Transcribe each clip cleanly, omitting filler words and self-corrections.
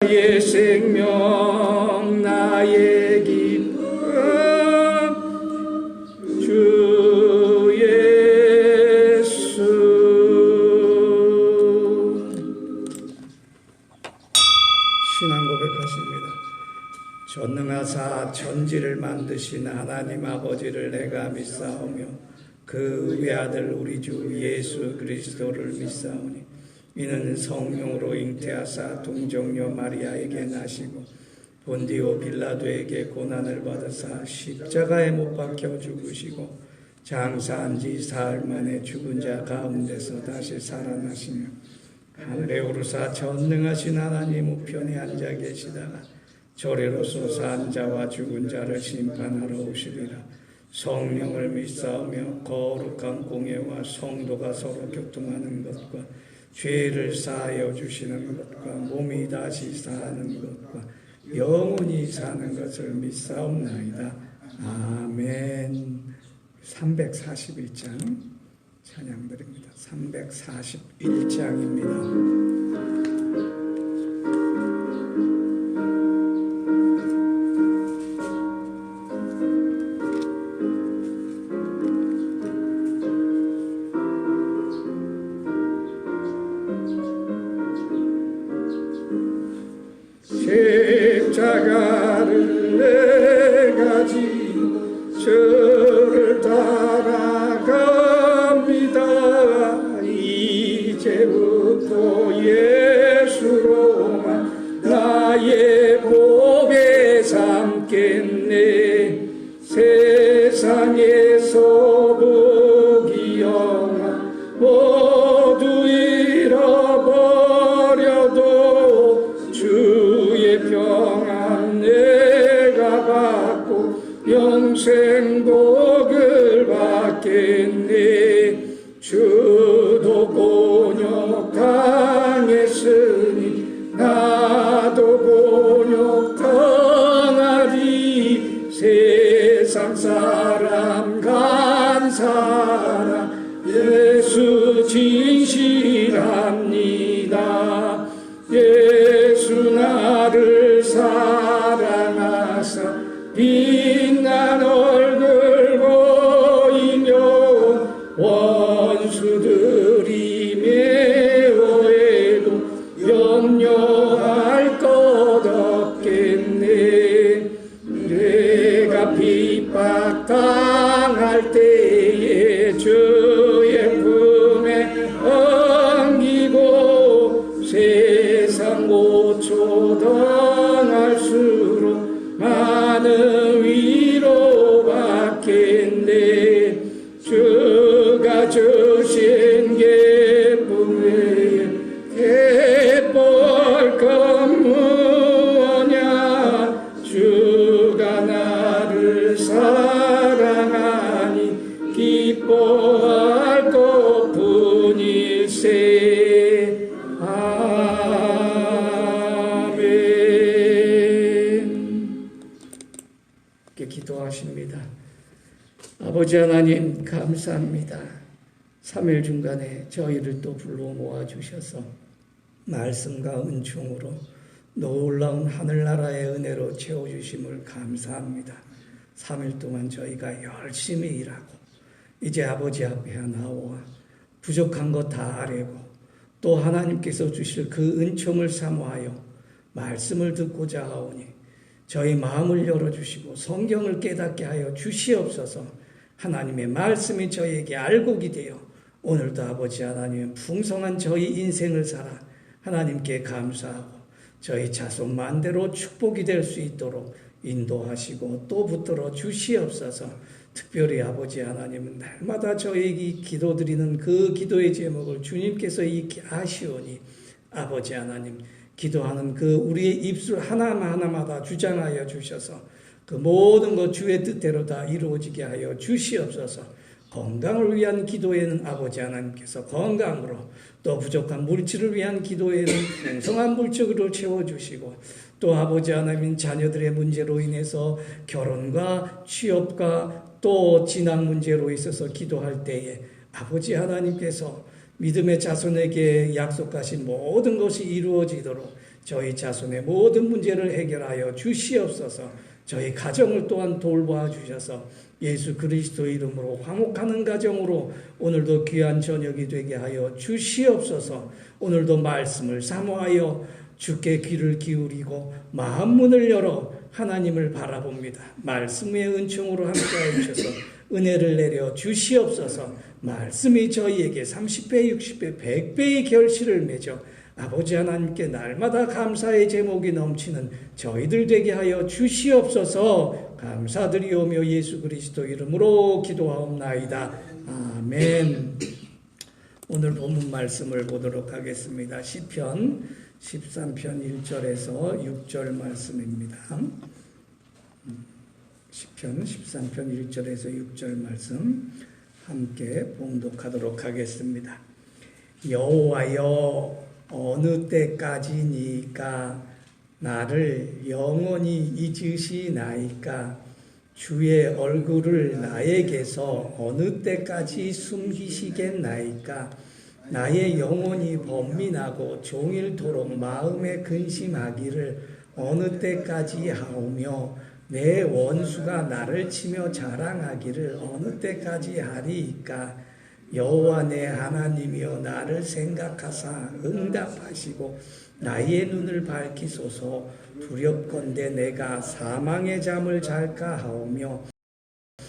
나의 생명 나의 기쁨 주 예수. 신앙 고백하십니다. 전능하사 천지를 만드신 하나님 아버지를 내가 믿사오며 그 외아들 우리 주 예수 그리스도를 믿사오니 이는 성령으로 잉태하사 동정녀 마리아에게 나시고 본디오 빌라도에게 고난을 받으사 십자가에 못 박혀 죽으시고 장사한 지 사흘 만에 죽은 자 가운데서 다시 살아나시며 하늘에 오르사 전능하신 하나님 우편에 앉아 계시다가 저리로서 산 자와 죽은 자를 심판하러 오시리라. 성령을 믿사오며 거룩한 공예와 성도가 서로 교통하는 것과 죄를 사하여 주시는 것과 몸이 다시 사는 것과 영원히 사는 것을 믿사옵나이다. 아멘. 341장 찬양드립니다. 341장입니다. 십자가를 내가 지고 저를 따라갑니다. 이제부터 예수로만 나의 보배 삼겠네. 세상에서 부귀영화 모두 잃어버려도 주의 평안 내가 받고 영생 복을 받겠네. 주도 곤욕 당했으니 나도 곤욕 당하리. 세상 사람 간사라 예수 진실합니다. 예수 나를 사랑하사 빛난 얼굴 보이며 원수들이 매워해도 염려할 것 없겠네. 내가 핍박당할 때에 주의 품에 엉기고 세상 5초 당할수록 많은 위로 받겠네. 주가 주신 기쁨 외에 기뻐할 것 무엇냐. 주가 나를 사랑하니 기뻐할 것뿐일세. 기도하십니다. 아버지 하나님 감사합니다. 3일 중간에 저희를 또 불러 모아주셔서 말씀과 은총으로 놀라운 하늘나라의 은혜로 채워주심을 감사합니다. 3일 동안 저희가 열심히 일하고 이제 아버지 앞에 나와 부족한 것 다 아뢰고 또 하나님께서 주실 그 은총을 사모하여 말씀을 듣고자 하오니 저희 마음을 열어주시고 성경을 깨닫게 하여 주시옵소서. 하나님의 말씀이 저희에게 알곡이 되어 오늘도 아버지 하나님 풍성한 저희 인생을 살아 하나님께 감사하고 저희 자손 만대로 축복이 될 수 있도록 인도하시고 또 붙들어 주시옵소서. 특별히 아버지 하나님은 날마다 저에게 기도드리는 그 기도의 제목을 주님께서 익히 아시오니 아버지 하나님 기도하는 그 우리의 입술 하나마다 주장하여 주셔서 그 모든 것 주의 뜻대로 다 이루어지게 하여 주시옵소서. 건강을 위한 기도에는 아버지 하나님께서 건강으로 또 부족한 물질을 위한 기도에는 풍성한 물질로 채워주시고 또 아버지 하나님 자녀들의 문제로 인해서 결혼과 취업과 또 진학 문제로 있어서 기도할 때에 아버지 하나님께서 믿음의 자손에게 약속하신 모든 것이 이루어지도록 저희 자손의 모든 문제를 해결하여 주시옵소서. 저희 가정을 또한 돌봐 주셔서 예수 그리스도 이름으로 화목하는 가정으로 오늘도 귀한 저녁이 되게 하여 주시옵소서. 오늘도 말씀을 사모하여 주께 귀를 기울이고 마음 문을 열어 하나님을 바라봅니다. 말씀의 은총으로 함께하여 주셔서 은혜를 내려 주시옵소서. 말씀이 저희에게 30배, 60배, 100배의 결실을 맺어 아버지 하나님께 날마다 감사의 제목이 넘치는 저희들 되게 하여 주시옵소서. 감사드리오며 예수 그리스도 이름으로 기도하옵나이다. 아멘. 오늘 본문 말씀을 보도록 하겠습니다. 시편 13편 1절에서 6절 말씀입니다. 시편 13편 1절에서 6절 말씀 함께 봉독하도록 하겠습니다. 여호와여 어느 때까지니까 나를 영원히 잊으시나이까 주의 얼굴을 나에게서 어느 때까지 숨기시겠나이까 나의 영혼이 번민하고 종일토록 마음에 근심하기를 어느 때까지 하오며 내 원수가 나를 치며 자랑하기를 어느 때까지 하리이까 여호와 내 하나님이여 나를 생각하사 응답하시고 나의 눈을 밝히소서. 두렵건대 내가 사망의 잠을 잘까 하오며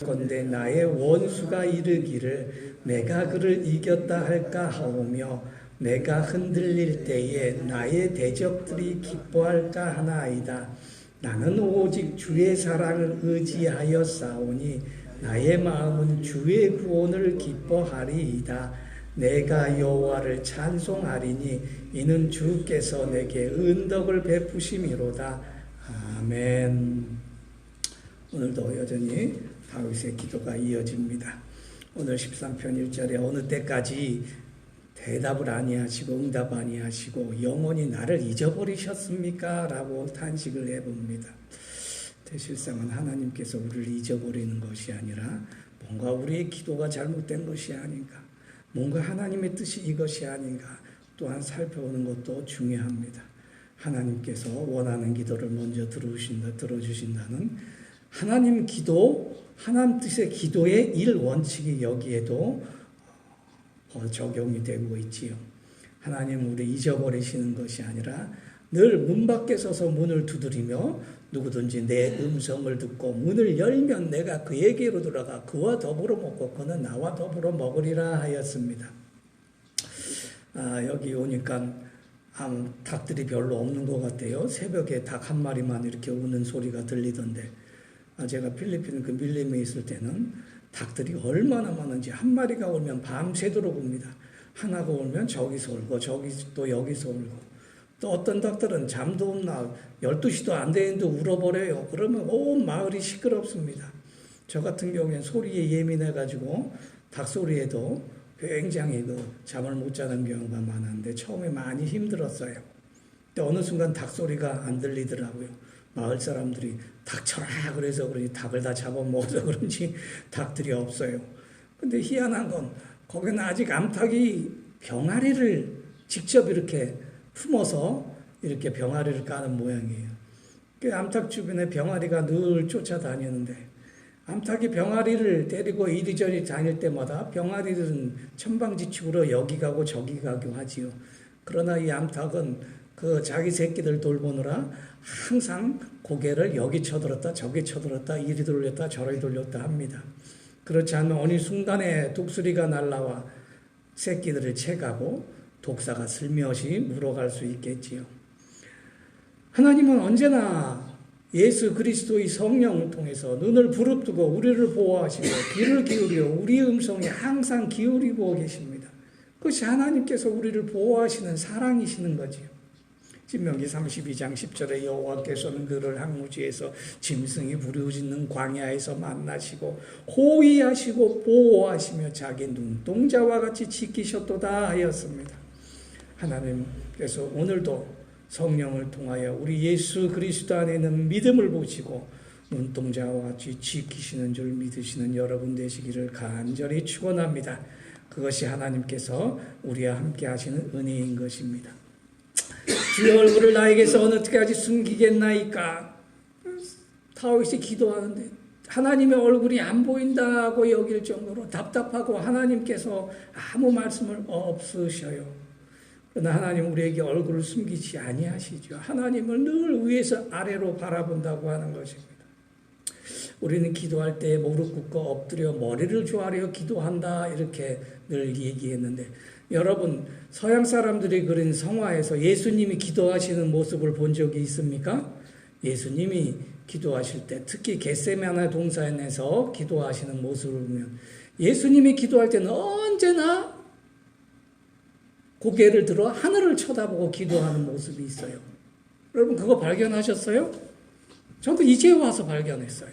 건대 나의 원수가 이르기를 내가 그를 이겼다 할까 하오며 내가 흔들릴 때에 나의 대적들이 기뻐할까 하나이다. 나는 오직 주의 사랑을 의지하여 싸우니 나의 마음은 주의 구원을 기뻐하리이다. 내가 여호와를 찬송하리니 이는 주께서 내게 은덕을 베푸심이로다. 아멘. 오늘도 여전히 다윗의 기도가 이어집니다. 오늘 13편 1절에 어느 때까지 대답을 아니하시고 응답 아니하시고 영원히 나를 잊어버리셨습니까? 라고 탄식을 해봅니다. 실상은 하나님께서 우리를 잊어버리는 것이 아니라 뭔가 우리의 기도가 잘못된 것이 아닌가, 뭔가 하나님의 뜻이 이것이 아닌가 또한 살펴보는 것도 중요합니다. 하나님께서 원하는 기도를 먼저 들어주신다는 하나님 기도, 하나님 뜻의 기도의 일원칙이 여기에도 적용이 되고 있지요. 하나님 우리 잊어버리시는 것이 아니라 늘 문 밖에 서서 문을 두드리며 누구든지 내 음성을 듣고 문을 열면 내가 그에게로 들어가 그와 더불어 먹고 그는 나와 더불어 먹으리라 하였습니다. 여기 오니까 닭들이 별로 없는 것 같아요. 새벽에 닭 한 마리만 이렇게 우는 소리가 들리던데 제가 필리핀 그 밀림에 있을 때는 닭들이 얼마나 많은지 한 마리가 울면 밤새도록 웁니다. 하나가 울면 저기서 울고 저기 또 여기서 울고 또 어떤 닭들은 잠도 없나 12시도 안 되는데 울어버려요. 그러면 온 마을이 시끄럽습니다. 저 같은 경우에는 소리에 예민해가지고 닭소리에도 굉장히 잠을 못 자는 경우가 많았는데 처음에 많이 힘들었어요. 근데 어느 순간 닭소리가 안 들리더라고요. 마을 사람들이 닥쳐라 그래서 그런지 닭을 다 잡아먹어서 그런지 닭들이 없어요. 근데 희한한 건 거기는 아직 암탉이 병아리를 직접 이렇게 품어서 이렇게 병아리를 까는 모양이에요. 그 암탉 주변에 병아리가 늘 쫓아다니는데 암탉이 병아리를 데리고 이리저리 다닐 때마다 병아리들은 천방지축으로 여기 가고 저기 가고 하지요. 그러나 이 암탉은 그 자기 새끼들 돌보느라 항상 고개를 여기 쳐들었다 저기 쳐들었다 이리 돌렸다 저리 돌렸다 합니다. 그렇지 않으면 어느 순간에 독수리가 날라와 새끼들을 채가고 독사가 슬며시 물어갈 수 있겠지요. 하나님은 언제나 예수 그리스도의 성령을 통해서 눈을 부릅뜨고 우리를 보호하시고 귀를 기울여 우리의 음성에 항상 기울이고 계십니다. 그것이 하나님께서 우리를 보호하시는 사랑이시는 거지요. 신명기 32장 10절에 여호와께서는 그를 항무지에서 짐승이 부르짖는 광야에서 만나시고 호위하시고 보호하시며 자기 눈동자와 같이 지키셨도다 하였습니다. 하나님께서 오늘도 성령을 통하여 우리 예수 그리스도 안에 있는 믿음을 보시고 눈동자와 같이 지키시는 줄 믿으시는 여러분 되시기를 간절히 축원합니다. 그것이 하나님께서 우리와 함께 하시는 은혜인 것입니다. 주의 얼굴을 나에게서 어느 때까지 숨기겠나이까. 다윗이 기도하는데 하나님의 얼굴이 안 보인다고 여길 정도로 답답하고 하나님께서 아무 말씀을 없으셔요. 그러나 하나님 우리에게 얼굴을 숨기지 아니하시죠. 하나님을 늘 위에서 아래로 바라본다고 하는 것입니다. 우리는 기도할 때 무릎 꿇고 엎드려 머리를 조아려 기도한다 이렇게 늘 얘기했는데 여러분 서양 사람들이 그린 성화에서 예수님이 기도하시는 모습을 본 적이 있습니까? 예수님이 기도하실 때 특히 겟세마네 동산에서 기도하시는 모습을 보면 예수님이 기도할 때는 언제나 고개를 들어 하늘을 쳐다보고 기도하는 모습이 있어요. 여러분 그거 발견하셨어요? 저도 이제 와서 발견했어요.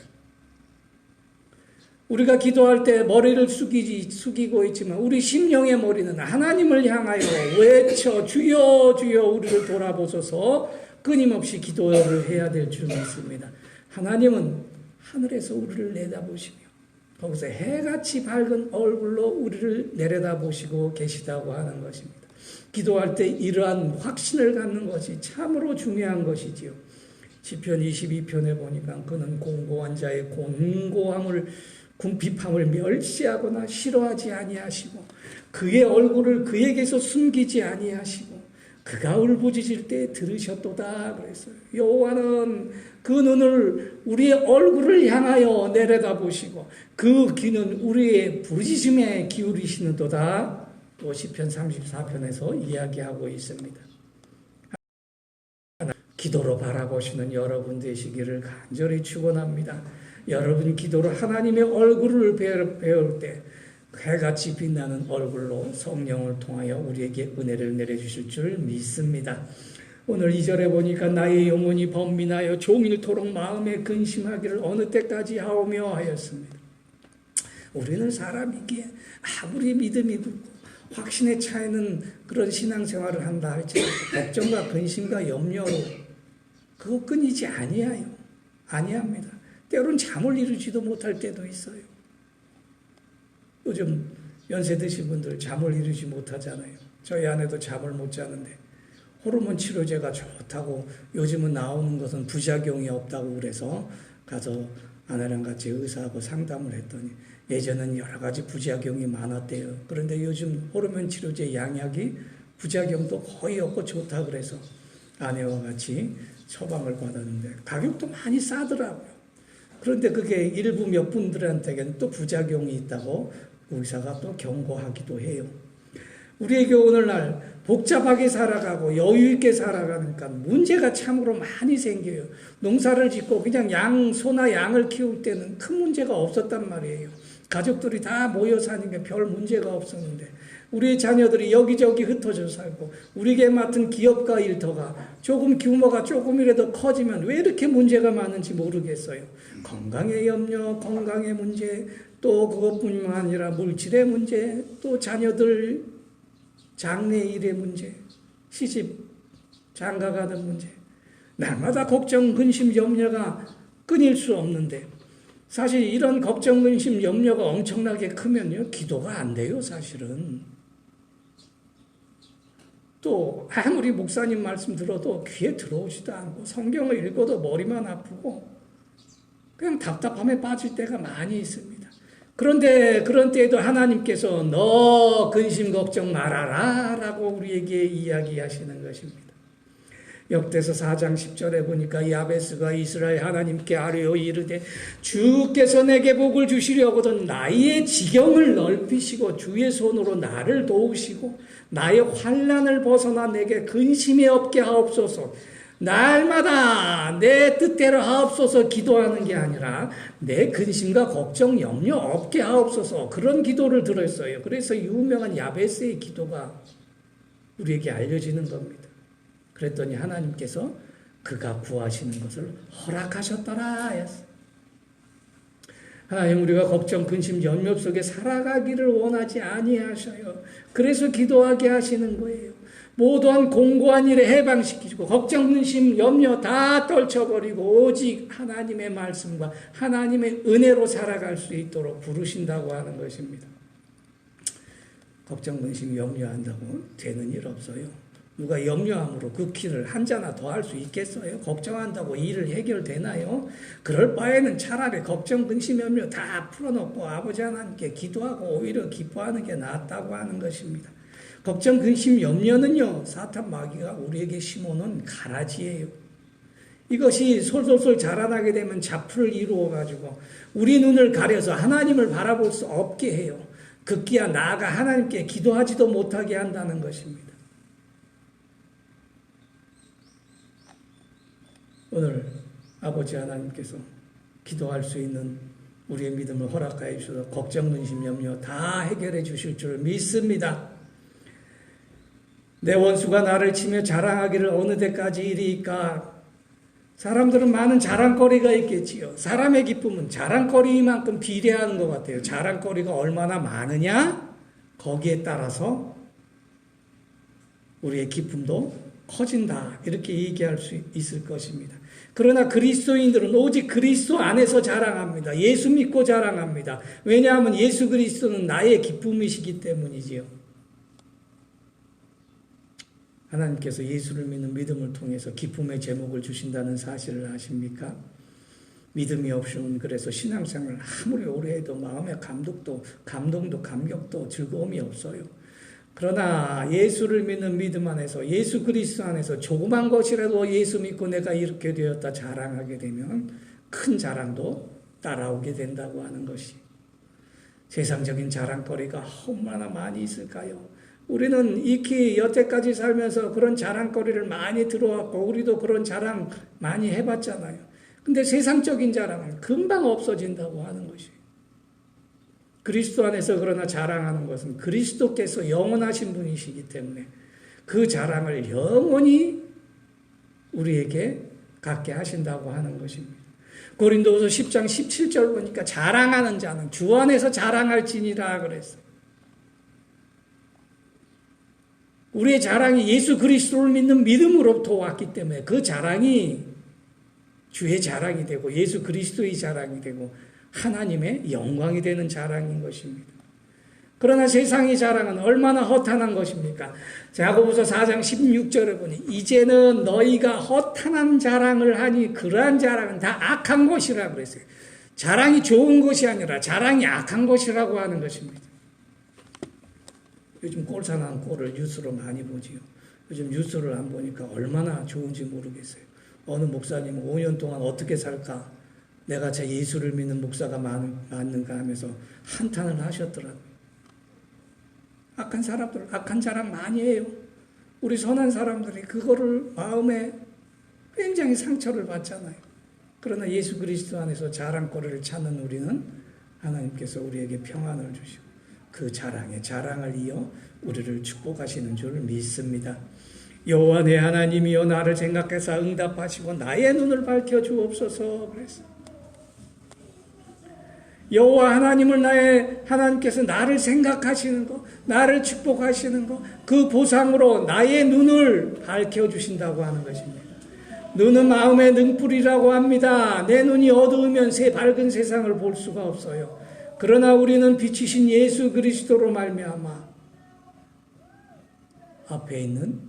우리가 기도할 때 머리를 숙이고 있지만 우리 심령의 머리는 하나님을 향하여 외쳐 주여 주여 우리를 돌아보소서 끊임없이 기도를 해야 될 줄 믿습니다. 하나님은 하늘에서 우리를 내다보시며 거기서 해같이 밝은 얼굴로 우리를 내려다보시고 계시다고 하는 것입니다. 기도할 때 이러한 확신을 갖는 것이 참으로 중요한 것이지요. 시편 22편에 보니까 그는 공고한 자의 공고함을 궁핍함을 멸시하거나 싫어하지 아니하시고 그의 얼굴을 그에게서 숨기지 아니하시고 그가 울부짖을 때 들으셨도다 그랬어요. 여호와는 그 눈을 우리의 얼굴을 향하여 내려다보시고 그 귀는 우리의 부르짖음에 기울이시는도다. 또 시편 34편에서 이야기하고 있습니다. 기도로 바라보시는 여러분 되시기를 간절히 축원합니다. 여러분 기도로 하나님의 얼굴을 배울 때 해같이 빛나는 얼굴로 성령을 통하여 우리에게 은혜를 내려주실 줄 믿습니다. 오늘 2절에 보니까 나의 영혼이 번민하여 종일토록 마음에 근심하기를 어느 때까지 하오며 하였습니다. 우리는 사람이기에 아무리 믿음이 굳고 확신에 차이는 그런 신앙생활을 한다 할지라도 걱정과 근심과 염려로 그거 끊이지 아니합니다. 때로는 잠을 이루지도 못할 때도 있어요. 요즘 연세 드신 분들 잠을 이루지 못하잖아요. 저희 아내도 잠을 못 자는데 호르몬 치료제가 좋다고 요즘은 나오는 것은 부작용이 없다고 그래서 가서 아내랑 같이 의사하고 상담을 했더니 예전엔 여러 가지 부작용이 많았대요. 그런데 요즘 호르몬 치료제 양약이 부작용도 거의 없고 좋다 그래서 아내와 같이 처방을 받았는데 가격도 많이 싸더라고요. 그런데 그게 일부 몇 분들한테는 또 부작용이 있다고 의사가 또 경고하기도 해요. 우리에게 오늘날 복잡하게 살아가고 여유 있게 살아가니까 문제가 참으로 많이 생겨요. 농사를 짓고 그냥 소나 양을 키울 때는 큰 문제가 없었단 말이에요. 가족들이 다 모여 사니까 별 문제가 없었는데 우리의 자녀들이 여기저기 흩어져 살고 우리에게 맡은 기업가 일터가 조금 규모가 조금이라도 커지면 왜 이렇게 문제가 많은지 모르겠어요. 건강의 염려, 건강의 문제, 또 그것뿐만 아니라 물질의 문제, 또 자녀들 장래일의 문제, 시집 장가가는 문제, 날마다 걱정, 근심, 염려가 끊일 수 없는데 사실 이런 걱정, 근심, 염려가 엄청나게 크면요 기도가 안 돼요 사실은. 또 아무리 목사님 말씀 들어도 귀에 들어오지도 않고 성경을 읽어도 머리만 아프고 그냥 답답함에 빠질 때가 많이 있습니다. 그런데 그런 때에도 하나님께서 너 근심 걱정 말아라 라고 우리에게 이야기하시는 것입니다. 역대서 4장 10절에 보니까 야베스가 이스라엘 하나님께 아뢰어 이르되 주께서 내게 복을 주시려거든 나의 지경을 넓히시고 주의 손으로 나를 도우시고 나의 환난을 벗어나 내게 근심이 없게 하옵소서. 날마다 내 뜻대로 하옵소서 기도하는 게 아니라 내 근심과 걱정 염려 없게 하옵소서 그런 기도를 들었어요. 그래서 유명한 야베스의 기도가 우리에게 알려지는 겁니다. 그랬더니 하나님께서 그가 구하시는 것을 허락하셨더라 하였어요. 하나님 우리가 걱정, 근심, 염려 속에 살아가기를 원하지 아니하셔요. 그래서 기도하게 하시는 거예요. 모두한 공고한 일에 해방시키시고 걱정, 근심, 염려 다 떨쳐버리고 오직 하나님의 말씀과 하나님의 은혜로 살아갈 수 있도록 부르신다고 하는 것입니다. 걱정, 근심, 염려한다고 되는 일 없어요. 누가 염려함으로 그 길을 한자나 더 할 수 있겠어요? 걱정한다고 일을 해결되나요? 그럴 바에는 차라리 걱정, 근심, 염려 다 풀어놓고 아버지 하나님께 기도하고 오히려 기뻐하는 게 낫다고 하는 것입니다. 걱정, 근심, 염려는요, 사탄 마귀가 우리에게 심어놓은 가라지예요. 이것이 솔솔솔 자라나게 되면 자풀을 이루어가지고 우리 눈을 가려서 하나님을 바라볼 수 없게 해요. 급기야 나아가 하나님께 기도하지도 못하게 한다는 것입니다. 오늘 아버지 하나님께서 기도할 수 있는 우리의 믿음을 허락하여 주셔서 걱정, 근심, 염려 다 해결해 주실 줄 믿습니다. 내 원수가 나를 치며 자랑하기를 어느 때까지 이리이까. 사람들은 많은 자랑거리가 있겠지요. 사람의 기쁨은 자랑거리만큼 비례하는 것 같아요. 자랑거리가 얼마나 많으냐? 거기에 따라서 우리의 기쁨도 커진다. 이렇게 얘기할 수 있을 것입니다. 그러나 그리스도인들은 오직 그리스도 안에서 자랑합니다. 예수 믿고 자랑합니다. 왜냐하면 예수 그리스도는 나의 기쁨이시기 때문이지요. 하나님께서 예수를 믿는 믿음을 통해서 기쁨의 제목을 주신다는 사실을 아십니까? 믿음이 없으면 그래서 신앙생활을 아무리 오래 해도 마음의 감동도 감격도 즐거움이 없어요. 그러나 예수를 믿는 믿음 안에서 예수 그리스도 안에서 조그만 것이라도 예수 믿고 내가 이렇게 되었다 자랑하게 되면 큰 자랑도 따라오게 된다고 하는 것이 세상적인 자랑거리가 얼마나 많이 있을까요? 우리는 익히 여태까지 살면서 그런 자랑거리를 많이 들어왔고 우리도 그런 자랑 많이 해봤잖아요. 근데 세상적인 자랑은 금방 없어진다고 하는 것이에요. 그리스도 안에서 그러나 자랑하는 것은 그리스도께서 영원하신 분이시기 때문에 그 자랑을 영원히 우리에게 갖게 하신다고 하는 것입니다. 고린도후서 10장 17절 보니까 자랑하는 자는 주 안에서 자랑할지니라 그랬어요. 우리의 자랑이 예수 그리스도를 믿는 믿음으로부터 왔기 때문에 그 자랑이 주의 자랑이 되고 예수 그리스도의 자랑이 되고 하나님의 영광이 되는 자랑인 것입니다. 그러나 세상의 자랑은 얼마나 허탄한 것입니까? 야고보서 4장 16절에 보니 이제는 너희가 허탄한 자랑을 하니 그러한 자랑은 다 악한 것이라 그랬어요. 자랑이 좋은 것이 아니라 자랑이 악한 것이라고 하는 것입니다. 요즘 꼴사나운 꼴을 뉴스로 많이 보지요. 요즘 뉴스를 안 보니까 얼마나 좋은지 모르겠어요. 어느 목사님은 5년 동안 어떻게 살까? 내가 제 예수를 믿는 목사가 맞는가 하면서 한탄을 하셨더라고요. 악한 사람들, 악한 자랑 많이 해요. 우리 선한 사람들이 그거를 마음에 굉장히 상처를 받잖아요. 그러나 예수 그리스도 안에서 자랑거리를 찾는 우리는 하나님께서 우리에게 평안을 주시고 그 자랑에 자랑을 이어 우리를 축복하시는 줄 믿습니다. 여호와 내 하나님이여 나를 생각해서 응답하시고 나의 눈을 밝혀 주옵소서 그랬어요. 여호와 하나님께서 나를 생각하시는 것, 나를 축복하시는 것, 그 보상으로 나의 눈을 밝혀 주신다고 하는 것입니다. 눈은 마음의 등불이라고 합니다. 내 눈이 어두우면 새 밝은 세상을 볼 수가 없어요. 그러나 우리는 빛이신 예수 그리스도로 말미암아 앞에 있는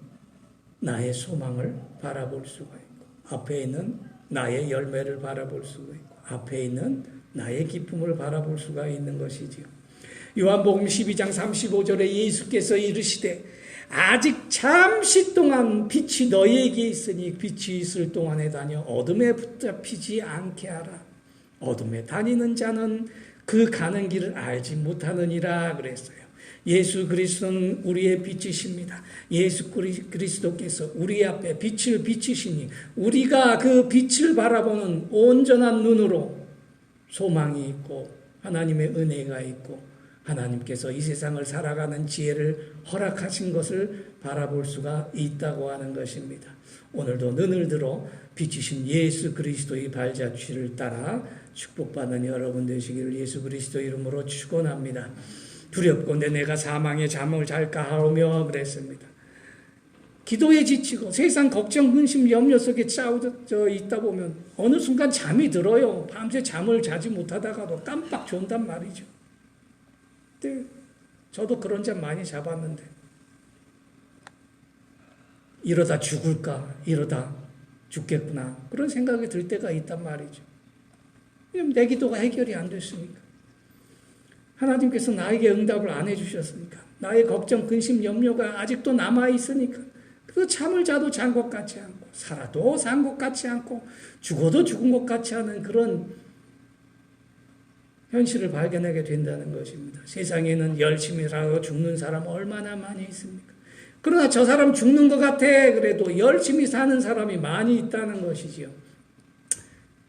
나의 소망을 바라볼 수가 있고 앞에 있는 나의 열매를 바라볼 수가 있고 앞에 있는 나의 기쁨을 바라볼 수가 있는 것이지요. 요한복음 12장 35절에 예수께서 이르시되 아직 잠시 동안 빛이 너희에게 있으니 빛이 있을 동안에 다녀 어둠에 붙잡히지 않게 하라. 어둠에 다니는 자는 그 가는 길을 알지 못하느니라 그랬어요. 예수 그리스도는 우리의 빛이십니다. 예수 그리스도께서 우리 앞에 빛을 비치시니 우리가 그 빛을 바라보는 온전한 눈으로 소망이 있고 하나님의 은혜가 있고 하나님께서 이 세상을 살아가는 지혜를 허락하신 것을 바라볼 수가 있다고 하는 것입니다. 오늘도 눈을 들어 비치신 예수 그리스도의 발자취를 따라 축복받는 여러분 되시기를 예수 그리스도 이름으로 축원합니다. 두렵건대 내가 사망의 잠을 잘까 하오며 그랬습니다. 기도에 지치고 세상 걱정, 근심, 염려 속에 짜우져 있다 보면 어느 순간 잠이 들어요. 밤새 잠을 자지 못하다가도 깜빡 존단 말이죠. 근데 저도 그런 잠 많이 잡았는데 이러다 죽을까? 이러다 죽겠구나. 그런 생각이 들 때가 있단 말이죠. 왜냐면 내 기도가 해결이 안 됐으니까. 하나님께서 나에게 응답을 안 해주셨으니까. 나의 걱정, 근심, 염려가 아직도 남아있으니까. 그 잠을 자도 잔 것 같지 않고, 살아도 산 것 같지 않고, 죽어도 죽은 것 같지 않은 그런 현실을 발견하게 된다는 것입니다. 세상에는 열심히 살아도 죽는 사람 얼마나 많이 있습니까? 그러나 저 사람 죽는 것 같아. 그래도 열심히 사는 사람이 많이 있다는 것이지요.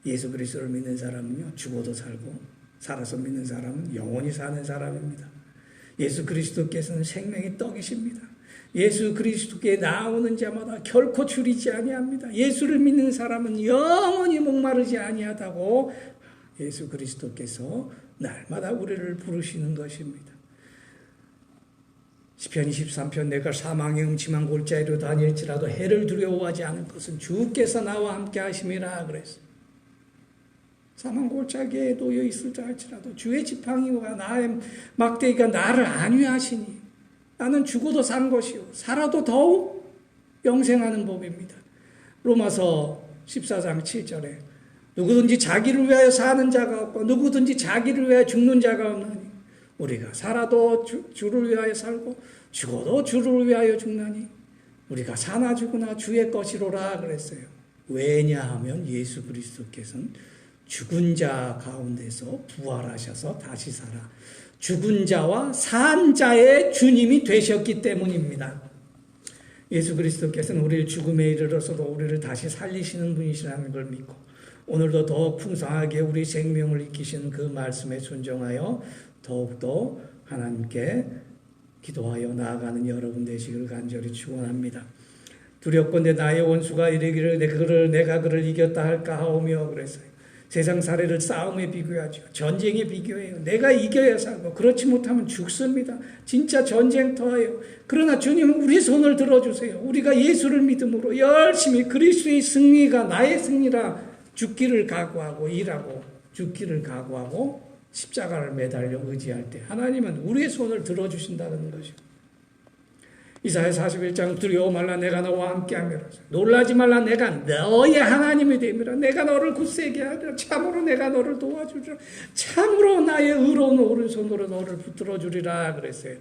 예수 그리스도를 믿는 사람은요, 죽어도 살고, 살아서 믿는 사람은 영원히 사는 사람입니다. 예수 그리스도께서는 생명의 떡이십니다. 예수 그리스도께 나오는 자마다 결코 줄이지 아니합니다. 예수를 믿는 사람은 영원히 목마르지 아니하다고 예수 그리스도께서 날마다 우리를 부르시는 것입니다. 시편 23편 내가 사망의 음침한 골짜기로 다닐지라도 해를 두려워하지 않을 것은 주께서 나와 함께 하심이라 그랬어요. 사망 골짜기에 놓여 있을지 할지라도 주의 지팡이와 나의 막대기가 나를 안위하시니 나는 죽어도 산 것이요 살아도 더욱 영생하는 법입니다. 로마서 14장 7절에 누구든지 자기를 위하여 사는 자가 없고 누구든지 자기를 위하여 죽는 자가 없나니 우리가 살아도 주를 위하여 살고 죽어도 주를 위하여 죽나니 우리가 사나 죽으나 주의 것이로라 그랬어요. 왜냐하면 예수 그리스도께서는 죽은 자 가운데서 부활하셔서 다시 살아 죽은 자와 산 자의 주님이 되셨기 때문입니다. 예수 그리스도께서는 우리를 죽음에 이르러서도 우리를 다시 살리시는 분이시라는 걸 믿고 오늘도 더욱 풍성하게 우리 생명을 이기시는 그 말씀에 순종하여 더욱더 하나님께 기도하여 나아가는 여러분 되시기를 간절히 축원합니다. 두렵건대 나의 원수가 이르기를 내가 그를 이겼다 할까 하오며 그랬어요. 세상 사례를 싸움에 비교하죠. 전쟁에 비교해요. 내가 이겨야 살고 그렇지 못하면 죽습니다. 진짜 전쟁터예요. 그러나 주님은 우리 손을 들어주세요. 우리가 예수를 믿음으로 열심히 그리스도의 승리가 나의 승리라 죽기를 각오하고 일하고 죽기를 각오하고 십자가를 매달려 의지할 때 하나님은 우리의 손을 들어주신다는 것이죠. 이사야 41장 두려워 말라 내가 너와 함께하며 놀라지 말라 내가 너의 하나님이 됨이라 내가 너를 굳세게 하리라 참으로 내가 너를 도와주리라 참으로 나의 의로운 오른손으로 너를 붙들어 주리라 그랬어요.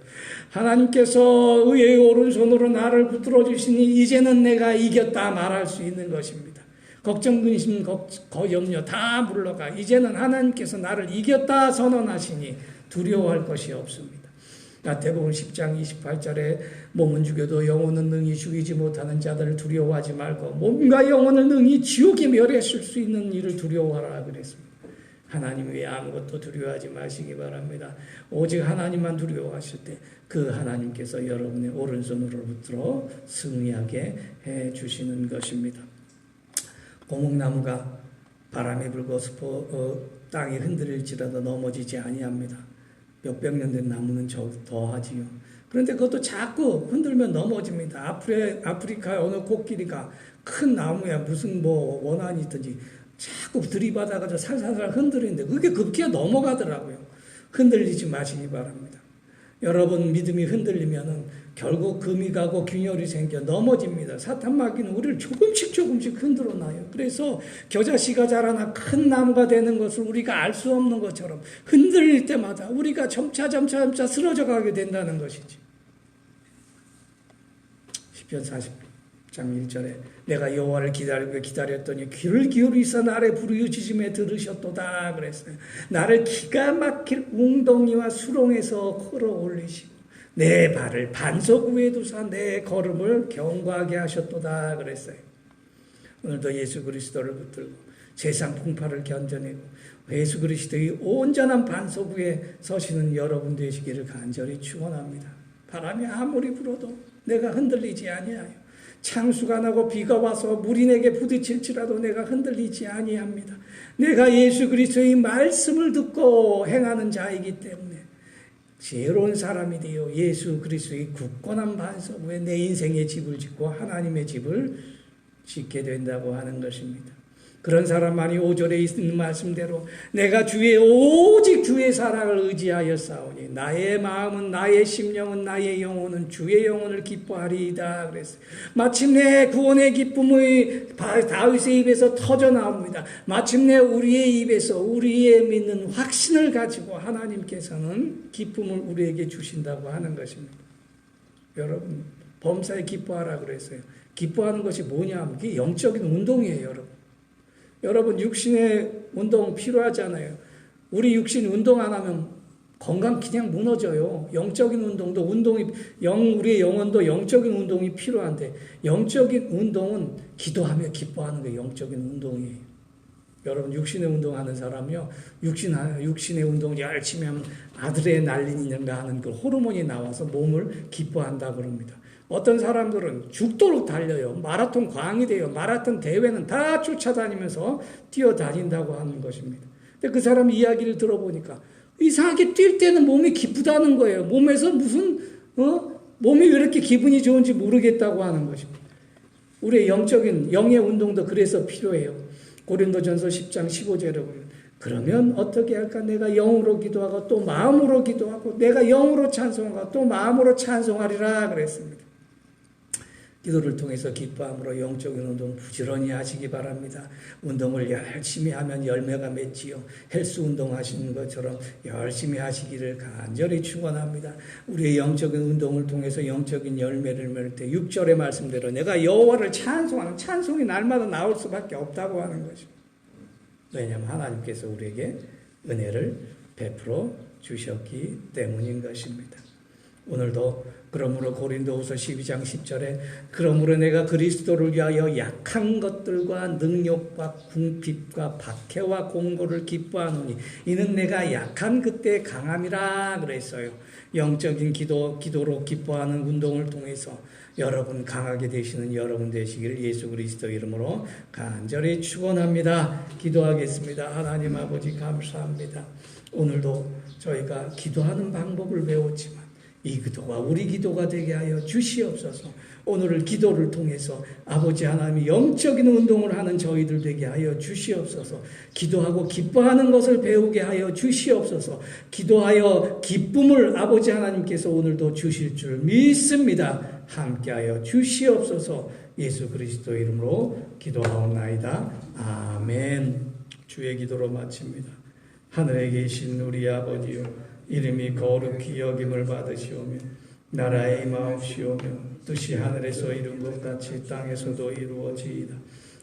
하나님께서 의의 오른손으로 나를 붙들어 주시니 이제는 내가 이겼다 말할 수 있는 것입니다. 걱정, 근심, 염려 다 물러가 이제는 하나님께서 나를 이겼다 선언하시니 두려워할 것이 없습니다. 마태복음 10장 28절에 몸은 죽여도 영혼은 능히 죽이지 못하는 자들을 두려워하지 말고 몸과 영혼을 능히 지옥에 멸했을 수 있는 일을 두려워하라 그랬습니다. 하나님 외에 아무것도 두려워하지 마시기 바랍니다. 오직 하나님만 두려워하실 때 그 하나님께서 여러분의 오른손으로 붙들어 승리하게 해주시는 것입니다. 고목나무가 바람이 불고 땅이 흔들릴지라도 넘어지지 아니합니다. 몇백 년 된 나무는 더하지요. 그런데 그것도 자꾸 흔들면 넘어집니다. 아프리카 어느 코끼리가 큰 나무야 무슨 원한이 있든지 자꾸 들이받아가지고 살살살 흔들리는데 그게 급기야 넘어가더라고요. 흔들리지 마시기 바랍니다. 여러분 믿음이 흔들리면은 결국 금이 가고 균열이 생겨 넘어집니다. 사탄마귀는 우리를 조금씩 흔들어 놔요. 그래서 겨자씨가 자라나 큰 나무가 되는 것을 우리가 알 수 없는 것처럼 흔들릴 때마다 우리가 점차 쓰러져 가게 된다는 것이지. 시편 40장 1절에 내가 여호와를 기다렸더니 귀를 기울이사 나를 부르짖음에 들으셨도다 그랬어요. 나를 기가 막힐 웅덩이와 수렁에서 끌어올리시고 내 발을 반석 위에 두사 내 걸음을 견고하게 하셨도다 그랬어요. 오늘도 예수 그리스도를 붙들고 세상 풍파를 견뎌내고 예수 그리스도의 온전한 반석 위에 서시는 여러분 되시기를 간절히 축원합니다. 바람이 아무리 불어도 내가 흔들리지 아니하여 창수가 나고 비가 와서 물이 내게 부딪힐지라도 내가 흔들리지 아니합니다. 내가 예수 그리스도의 말씀을 듣고 행하는 자이기 때문에 지혜로운 사람이 되어 예수 그리스도의 굳건한 반석 위에 내 인생의 집을 짓고 하나님의 집을 짓게 된다고 하는 것입니다. 그런 사람만이 5절에 있는 말씀대로 내가 오직 주의 사랑을 의지하여 싸우니 나의 마음은 나의 심령은 나의 영혼은 주의 영혼을 기뻐하리이다 그랬어요. 마침내 구원의 기쁨의 다윗의 입에서 터져 나옵니다. 마침내 우리의 입에서 우리의 믿는 확신을 가지고 하나님께서는 기쁨을 우리에게 주신다고 하는 것입니다. 여러분 범사에 기뻐하라 그랬어요. 기뻐하는 것이 뭐냐? 그게 영적인 운동이에요, 여러분. 여러분 육신의 운동 필요하잖아요. 우리 육신 운동 안 하면 건강 그냥 무너져요. 영적인 운동도 우리의 영혼도 영적인 운동이 필요한데 영적인 운동은 기도하며 기뻐하는 게 영적인 운동이에요. 여러분 육신의 운동하는 사람요, 육신의 운동 열심히 하면 아드레날린인가 하는 그 호르몬이 나와서 몸을 기뻐한다 그럽니다. 어떤 사람들은 죽도록 달려요. 마라톤 광이 돼요. 마라톤 대회는 다 쫓아다니면서 뛰어다닌다고 하는 것입니다. 근데 그 사람 이야기를 들어보니까 이상하게 뛸 때는 몸이 기쁘다는 거예요. 몸에서 몸이 왜 이렇게 기분이 좋은지 모르겠다고 하는 것입니다. 우리의 영의 운동도 그래서 필요해요. 고린도전서 10장 15절에 보면 그러면 어떻게 할까? 내가 영으로 기도하고 또 마음으로 기도하고 내가 영으로 찬송하고 또 마음으로 찬송하리라 그랬습니다. 기도를 통해서 기뻐함으로 영적인 운동 부지런히 하시기 바랍니다. 운동을 열심히 하면 열매가 맺지요. 헬스 운동 하시는 것처럼 열심히 하시기를 간절히 축원합니다. 우리의 영적인 운동을 통해서 영적인 열매를 맺을 때 6절의 말씀대로 내가 여호와를 찬송하는 찬송이 날마다 나올 수밖에 없다고 하는 것입니다. 왜냐하면 하나님께서 우리에게 은혜를 베풀어 주셨기 때문인 것입니다. 오늘도 그러므로 고린도후서 12장 10절에 그러므로 내가 그리스도를 위하여 약한 것들과 능력과 궁핍과 박해와 공고를 기뻐하노니 이는 내가 약한 그때 강함이라 그랬어요. 영적인 기도로 기뻐하는 운동을 통해서 여러분 강하게 되시는 여러분 되시기를 예수 그리스도 이름으로 간절히 축원합니다. 기도하겠습니다. 하나님 아버지 감사합니다. 오늘도 저희가 기도하는 방법을 배웠지만 이 기도가 우리 기도가 되게 하여 주시옵소서. 오늘을 기도를 통해서 아버지 하나님이 영적인 운동을 하는 저희들 되게 하여 주시옵소서. 기도하고 기뻐하는 것을 배우게 하여 주시옵소서. 기도하여 기쁨을 아버지 하나님께서 오늘도 주실 줄 믿습니다. 함께하여 주시옵소서. 예수 그리스도 이름으로 기도하옵나이다. 아멘. 주의 기도로 마칩니다. 하늘에 계신 우리 아버지요, 이름이 거룩히 여김을 받으시오며 나라에 임하옵시오며 뜻이 하늘에서 이룬 것 같이 땅에서도 이루어지이다.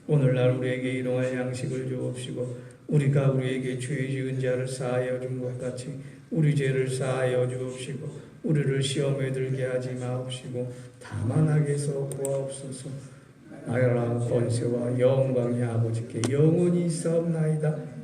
오늘날 우리에게 일용할 양식을 주옵시고 우리가 우리에게 죄 지은 자를 사하여 준 것 같이 우리 죄를 사하여 주옵시고 우리를 시험에 들게 하지 마옵시고 다만 악에서 구하옵소서. 나라와 권세와 영광이 아버지께 영원히 있사옵나이다.